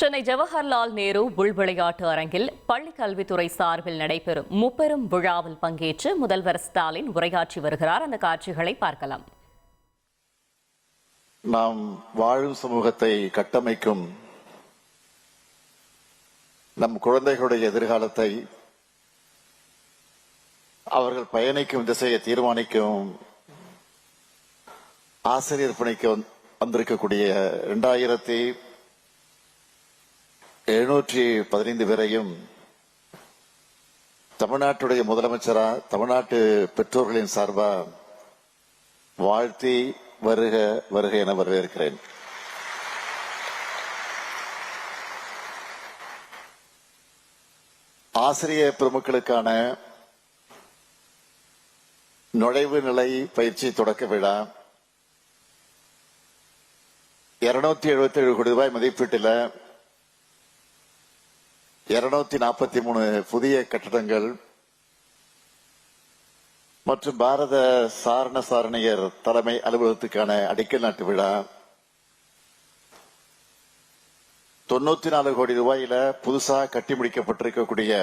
சென்னை ஜவஹர்லால் நேரு உள்விளையாட்டு அரங்கில் பள்ளிக் கல்வித்துறை சார்பில் நடைபெறும் முப்பெரும் விழாவில் பங்கேற்று முதல்வர் ஸ்டாலின் உரையாற்றி வருகிறார். அந்த காட்சிகளை பார்க்கலாம். நாம் வாழும் சமூகத்தை கட்டமைக்கும் நம் குழந்தைகளுடைய எதிர்காலத்தை அவர்கள் பயணிக்கும் திசையை தீர்மானிக்கும் ஆசிரியர் பணிக்கு வந்திருக்கக்கூடிய 2715 பேரையும் தமிழ்நாட்டுடைய முதலமைச்சரா தமிழ்நாட்டு பெற்றோர்களின் சார்பா வாழ்த்தி வருக வருக என வரவேற்கிறேன். ஆசிரியர் பெருமக்களுக்கான நுழைவு நிலை பயிற்சி தொடக்க விழா 277 கோடி ரூபாய் மதிப்பீட்டில் 243 புதிய கட்டடங்கள் மற்றும் பாரத சாரண சாரணியர் தலைமை அலுவலகத்துக்கான அடிக்கல் நாட்டு விழா 94 கோடி ரூபாயில புதுசா கட்டி முடிக்கப்பட்டிருக்கக்கூடிய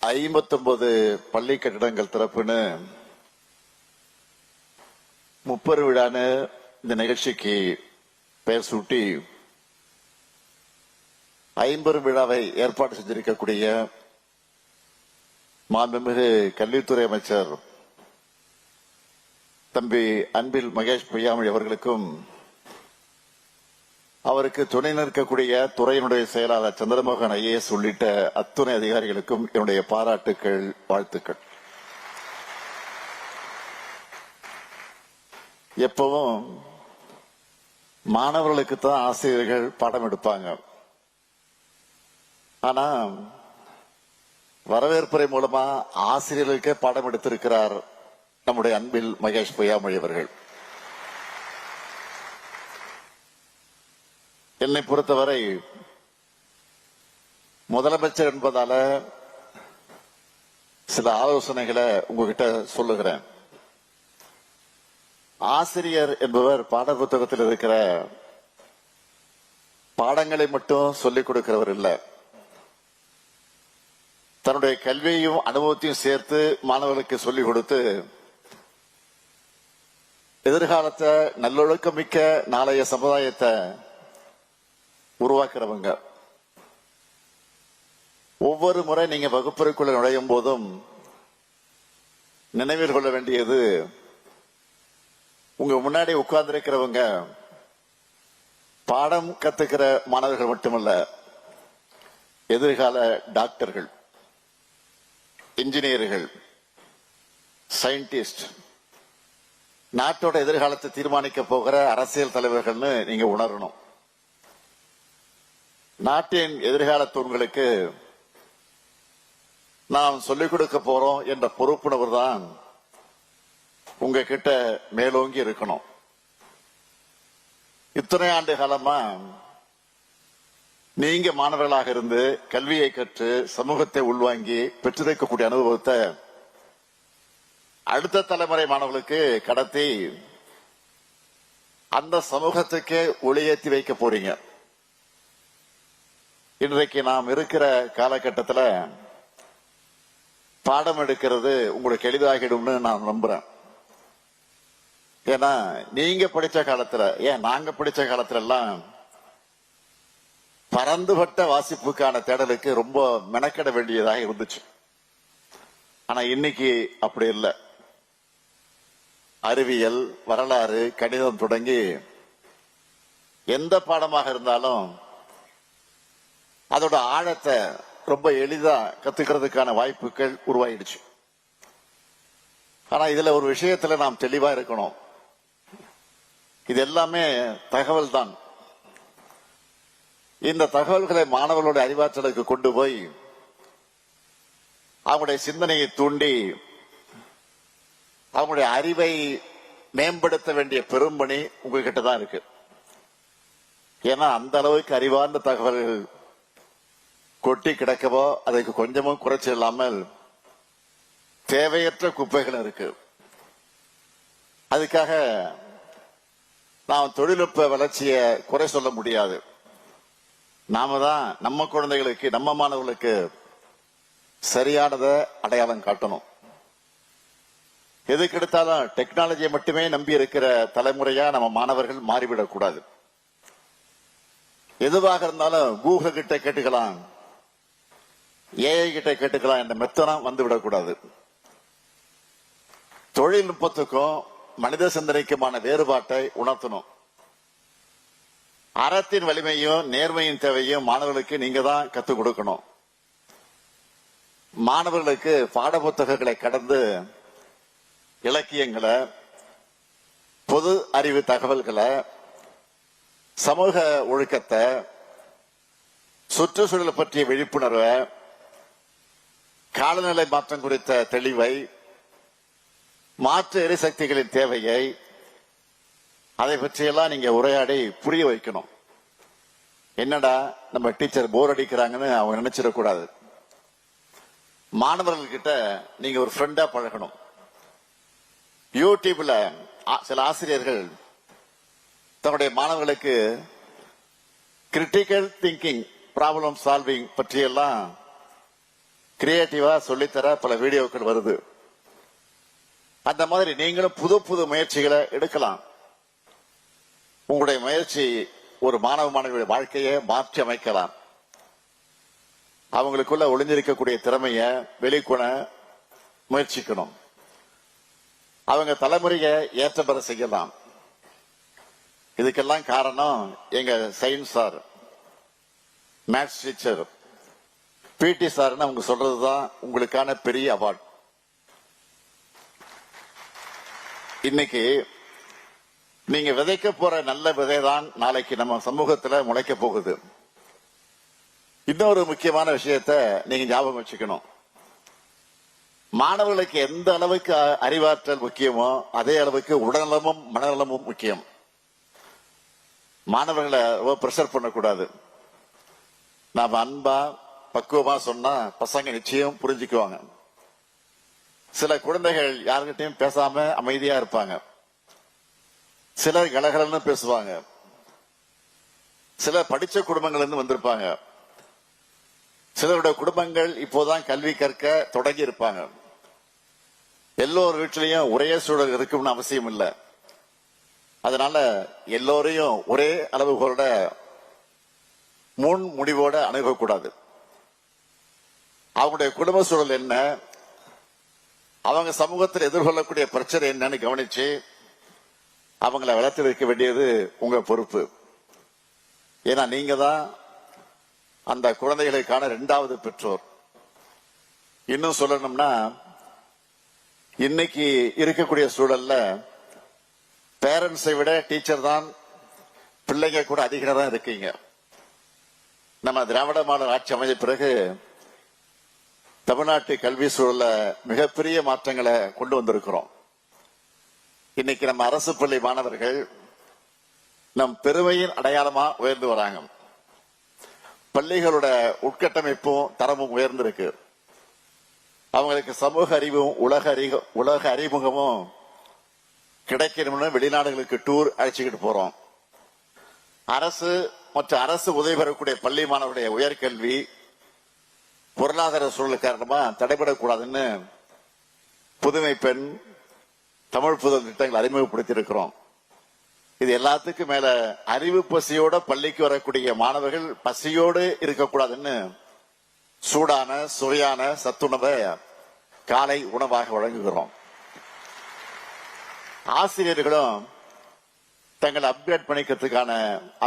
59 பள்ளி கட்டிடங்கள் திறப்புன்னு முப்பெரும் விழான்னு இந்த நிகழ்ச்சிக்கு பெயர் சூட்டி 50 விழாவை ஏற்பாடு செஞ்சிருக்கக்கூடிய மாண்புமிகு கல்வித்துறை அமைச்சர் தம்பி அன்பில் மகேஷ் பொய்யாமொழி அவர்களுக்கும் அவருக்கு துணை நிற்கக்கூடிய துறையினுடைய செயலாளர் சந்திரமோகன் IAS உள்ளிட்ட அத்துணை அதிகாரிகளுக்கும் என்னுடைய பாராட்டுக்கள், வாழ்த்துக்கள். எப்பவும் மாணவர்களுக்கு தான் ஆசிரியர்கள் பாடம் எடுப்பாங்க. ஆனா வரவேற்புரை மூலமா ஆசிரியர்களுக்கே பாடம் எடுத்திருக்கிறார் நம்முடைய அன்பில் மகேஷ் பொய்யாமொழி அவர்கள். என்னை பொறுத்தவரை முதலமைச்சர் என்பதால சில ஆலோசனைகளை உங்ககிட்ட சொல்லுகிறேன். ஆசிரியர் என்பவர் பாட புத்தகத்தில் இருக்கிற பாடங்களை மட்டும் சொல்லிக் கொடுக்கிறவர் இல்லை, தன்னுடைய கல்வியையும் அனுபவத்தையும் சேர்த்து மாணவர்களுக்கு சொல்லிக் கொடுத்து எதிர்காலத்தை நல்லொழுக்கமிக்க நாளைய சமுதாயத்தை உருவாக்குறவங்க. ஒவ்வொரு முறை நீங்க வகுப்பறைக்குள்ள நுழையும் போதும் நினைவில் கொள்ள வேண்டியது, உங்க முன்னாடி உட்கார்ந்து இருக்கிறவங்க பாடம் கத்துக்கிற மாணவர்கள் மட்டுமல்ல, எதிர்கால டாக்டர்கள், இன்ஜினியர்கள், சயின்டிஸ்ட், நாட்டோட எதிர்காலத்தை தீர்மானிக்க போகிற அரசியல் தலைவர்கள்னு நீங்க உணரணும். நாட்டின் எதிர்கால தூண்களுக்கு நாம் சொல்லிக் கொடுக்க போறோம் என்ற பொறுப்புணர்வு தான் உங்ககிட்ட மேலோங்கி இருக்கணும். இத்தனை ஆண்டு காலமா நீங்க மாணவர்களாக இருந்து கல்வியை கற்று சமூகத்தை உள்வாங்கி பெற்றிருக்கக்கூடிய அனுபவத்தை அடுத்த தலைமுறை மாணவர்களுக்கு கடத்தி அந்த சமூகத்துக்கே ஒளியேற்றி வைக்க போறீங்க. இன்றைக்கு நாம் இருக்கிற காலகட்டத்தில் பாடம் எடுக்கிறது உங்களுக்கு எளிதாகிடும்னு நான் நம்புறேன். ஏன்னா நீங்க படிச்ச காலத்துல, ஏன் நாங்க படிச்ச காலத்துல எல்லாம் பரந்துபட்ட வாசிப்புக்கான தேடலுக்கு ரொம்ப மெனக்கெட வேண்டியதாக இருந்துச்சு. ஆனா இன்னைக்கு அப்படி இல்லை. அறிவியல், வரலாறு, கணிதம் தொடங்கி எந்த பாடமாக இருந்தாலும் அதோட ஆழத்தை ரொம்ப எளிதா கத்துக்கிறதுக்கான வாய்ப்புகள் உருவாயிடுச்சு. ஆனா இதுல ஒரு விஷயத்துல நாம் தெளிவா இருக்கணும். இது எல்லாமே தகவல் தான். இந்த தகவல்களை மாணவர்களுடைய அறிவாற்றலுக்கு கொண்டு போய் அவங்களுடைய சிந்தனையை தூண்டி அவங்களுடைய அறிவை மேம்படுத்த வேண்டிய பெரும்பணி உங்ககிட்ட தான் இருக்கு. ஏன்னா அந்த அளவுக்கு அறிவார்ந்த தகவல்கள் கொட்டி கிடக்கவோ அதுக்கு கொஞ்சமும் குறைச்சி இல்லாமல் தேவையற்ற குப்பைகள் இருக்கு. அதுக்காக நாம் தொழில்நுட்ப வளர்ச்சியை குறை சொல்ல முடியாது. நாம தான் நம்ம குழந்தைகளுக்கு, நம்ம மாணவர்களுக்கு சரியானதை அடையாளம் காட்டணும். எதுக்கு எடுத்தாலும் டெக்னாலஜியை மட்டுமே நம்பி இருக்கிற தலைமுறையா நம்ம மாணவர்கள் மாறிவிடக் கூடாது. எதுவாக இருந்தாலும் கூகுள் கிட்ட கேட்டுக்கலாம், ஏஐ கிட்ட கேட்டுக்கலாம் என்ற மெத்தனம் வந்துவிடக்கூடாது. தொழில்நுட்பத்துக்கும் மனித சிந்தனைக்குமான வேறுபாட்டை உணர்த்தணும். அறத்தின் வலிமையும் நேர்மையின் தேவையும் மாணவர்களுக்கு நீங்க தான் கத்துக் கொடுக்கணும். மாணவர்களுக்கு பாட புத்தகங்களை கடந்து இலக்கியங்களை, பொது அறிவு தகவல்களை, சமூக ஒழுக்கத்தை, சுற்றுச்சூழல் பற்றிய விழிப்புணர்வை, காலநிலை மாற்றம் குறித்த தெளிவை, மாற்று எரிசக்திகளின் தேவையை, அதை பற்றியெல்லாம் நீங்க உரையாடி புரிய வைக்கணும். என்னடா நம்ம டீச்சர் போர் அடிக்கிறாங்கன்னு அவங்க நினைச்சிடக்கூடாது. மாணவர்கள்கிட்ட நீங்க ஒரு ஃப்ரெண்டா பழகணும். யூடியூப்ல சில ஆசிரியர்கள் தன்னுடைய மாணவர்களுக்கு கிரிட்டிக்கல் திங்கிங், ப்ராப்ளம் சால்விங் பற்றியெல்லாம் கிரியேட்டிவா சொல்லித்தர பல வீடியோக்கள் வருது. அந்த மாதிரி நீங்களும் புது புது முயற்சிகளை எடுக்கலாம். உங்களுடைய முயற்சி ஒரு மாணவ மாணவியுடைய வாழ்க்கையை மாற்றி அமைக்கலாம். அவங்களுக்குள்ள ஒளிஞ்சிருக்கக்கூடிய திறமைய வெளிக்கொண முயற்சிக்கணும். அவங்க தலைமுறையை ஏற்ற பெற செய்யலாம். இதுக்கெல்லாம் காரணம் எங்க சயின்ஸ் சார், மேத்ஸ் டீச்சர், பிடி சார்னு அவங்க சொல்றதுதான் உங்களுக்கான பெரிய அவார்ட். இன்னைக்கு நீங்க விதைக்க போற நல்ல விதைதான் நாளைக்கு நம்ம சமூகத்துல முளைக்க போகுது. இன்னொரு முக்கியமான விஷயத்த நீங்க ஞாபகம் வச்சுக்கணும். மாணவர்களுக்கு எந்த அளவுக்கு அறிவாற்றல் முக்கியமோ அதே அளவுக்கு உடல்நலமும் மனநலமும் முக்கியம். மாணவர்களை பிரஷர் பண்ணக்கூடாது. நாம அன்பா பக்குவமா சொன்னா பசங்க நிச்சயம் புரிஞ்சுக்குவாங்க. சில குழந்தைகள் யாருக்கிட்டையும் பேசாம அமைதியா இருப்பாங்க. சிலர் கலகலன்னு பேசுவாங்க. சிலர் படிச்ச குடும்பங்கள் இருந்து வந்திருப்பாங்க. சிலருடைய குடும்பங்கள் இப்போதான் கல்வி கற்க தொடங்கி இருப்பாங்க. எல்லோரும் வீட்டிலையும் ஒரே சூழல் இருக்கும்னு அவசியம் இல்லை. அதனால எல்லோரையும் ஒரே அளவுகளோட முன் முடிவோட அணுகக்கூடாது. அவங்களுடைய குடும்ப சூழல் என்ன, அவங்க சமூகத்தில் எதிர்கொள்ளக்கூடிய பிரச்சனை என்னன்னு கவனிச்சு அவங்களை வளர்த்து வைக்க வேண்டியது உங்க பொறுப்பு. ஏன்னா நீங்க தான் அந்த குழந்தைகளுக்கான 2வது பெற்றோர். இன்னும் சொல்லணும்னா இன்னைக்கு இருக்கக்கூடிய சூழல்ல பேரண்ட்ஸை விட டீச்சர் தான் பிள்ளைங்க கூட அதிக தான் இருக்கீங்க. நம்ம திராவிட மாடல் ஆட்சி அமைந்த பிறகு தமிழ்நாட்டு கல்வி சூழல்ல மிகப்பெரிய மாற்றங்களை கொண்டு வந்திருக்கிறோம். இன்னைக்கு நம்ம அரசு பள்ளி மாணவர்கள் நம் பெருமையின் அடையாளமா உயர்ந்து வராங்க. பள்ளிகளோட உட்கட்டமைப்பும் தரமும் உயர்ந்திருக்கு. அவங்களுக்கு சமூக அறிவும் உலக அறிமுகமும் கிடைக்கணும்னு வெளிநாடுகளுக்கு டூர் அழைச்சிக்கிட்டு போறோம். அரசு மற்றும் அரசு உதவி பெறக்கூடிய பள்ளி மாணவருடைய உயர்கல்வி பொருளாதார சூழல் காரணமா தடைபடக்கூடாதுன்னு புதுமை பெண், தமிழ் புதல் திட்டங்கள் அறிமுகப்படுத்தி இருக்கிறோம். இது எல்லாத்துக்கும் மேல அறிவு பசியோட பள்ளிக்கு வரக்கூடிய மாணவர்கள் பசியோடு இருக்கக்கூடாதுன்னு சூடான சுவையான சத்துணவை காலை உணவாக வழங்குகிறோம். ஆசிரியர்களும் தங்களை அப்கிரேட் பண்ணிக்கிறதுக்கான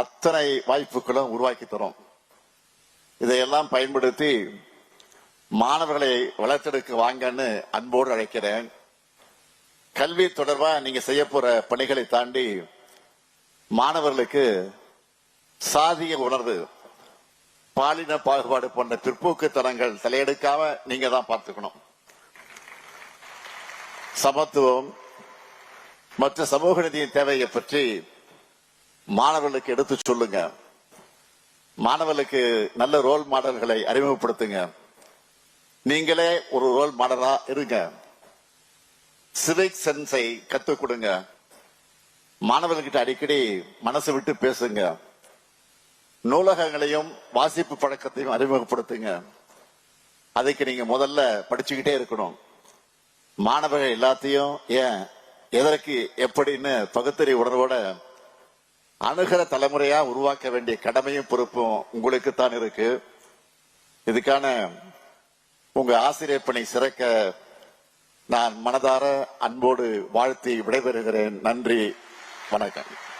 அத்தனை வாய்ப்புகளும் உருவாக்கி தரும். இதையெல்லாம் பயன்படுத்தி மாணவர்களை வளர்த்தெடுக்க வாங்கன்னு அன்போடு அழைக்கிறேன். கல்வி தொடர்பா நீங்க செய்ய போற பணிகளை தாண்டி மாணவர்களுக்கு சாதிய உணர்வு, பாலின பாகுபாடு போன்ற பிற்போக்கு தரங்கள் தலையெடுக்காம நீங்க தான் பார்த்துக்கணும். சமத்துவம் மற்ற சமூக நீதியின் தேவையை பற்றி மாணவர்களுக்கு எடுத்து சொல்லுங்க. மாணவர்களுக்கு நல்ல ரோல் மாடல்களை அறிமுகப்படுத்துங்க. நீங்களே ஒரு ரோல் மாடலா இருங்க. சிவிக் சென்ஸை கத்துக் கொடுங்க. மாணவர்கிட்ட அடிக்கடி மனசு விட்டு பேசுங்க. நூலகங்களையும் வாசிப்பு பழக்கத்தையும் அறிமுகப்படுத்துங்க. அதுக்கு நீங்க முதல்ல படிச்சுக்கிட்டே இருக்கணும். மாணவர்கள் எல்லாத்தையும் ஏன் எதற்கு எப்படின்னு பகுத்தறி உணர்வோட அணுகிற தலைமுறையா உருவாக்க வேண்டிய கடமையும் பொறுப்பும் உங்களுக்குத்தான் இருக்கு. இதுக்கான உங்க ஆசிரியர் பணி சிறக்க நான் மனதார அன்போடு வாழ்த்தி விடைபெறுகிறேன். நன்றி, வணக்கம்.